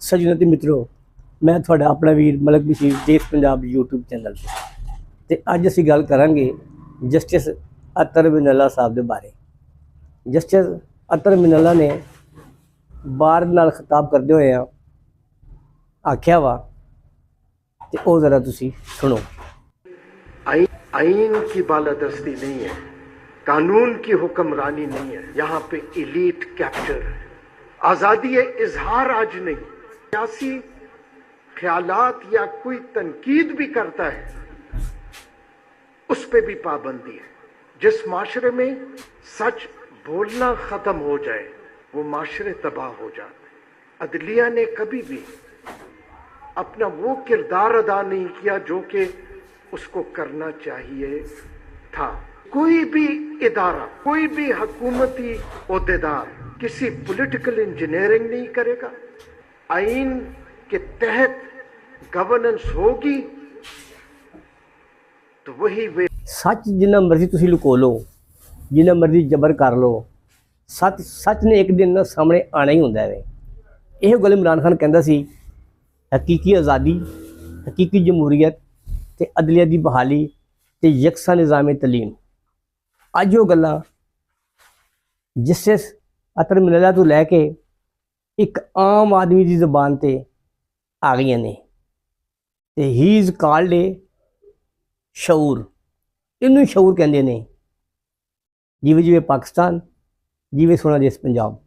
सज्जनों ते मित्रों, मैं थोड़ा अपना वीर मलक बशीर देश पंजाब यूट्यूब चैनल ते अज असीं गल करांगे जस्टिस अतर मिनल्ला साहब दे बारे। जस्टिस अतर मिनल्ला ने बार नाल खिताब करदे होए आख्या वा ते ओह जरा तुसीं सुनो। आइन की बालादस्ती नहीं है, कानून की हुक्मरानी नहीं है, यहाँ पे इलीट कैप्चर है। आज़ादी इजहार आज नहीं, सियासी ख्यालात या कोई तनकीद भी करता है उस पे भी पाबंदी है। जिस माशरे में सच बोलना खत्म हो जाए वो माशरे तबाह हो जाते हैं। अदलिया ने कभी भी अपना वो किरदार अदा नहीं किया जो कि उसको करना चाहिए था। कोई भी इदारा, कोई भी हुकूमती ओहदेदार किसी पॉलिटिकल इंजीनियरिंग नहीं करेगा। आइन के तहत गवर्नेंस होगी तो वही वे सच जिन्ना मर्जी तुसीं लुको लो, जिन्ना मर्जी जबर कर लो, सच ने एक दिन ना सामने आना ही हुंदा है। यह गल इमरान खान कहंदा सी, हकीकी आज़ादी, हकीकी जमहूरीयत ते अदलिया की बहाली ते यकसा निज़ाम तलीम। अज वो गल्लां जस्टिस अतर मिनल्ला तो लैके एक आम आदमी की ज़बान ते आ गई ने ते ही इज़ कॉल्ड ए शऊर। इनू शऊर कहते हैं। जिवें जिवें पाकिस्तान, जिवें सोना देश पंजाब।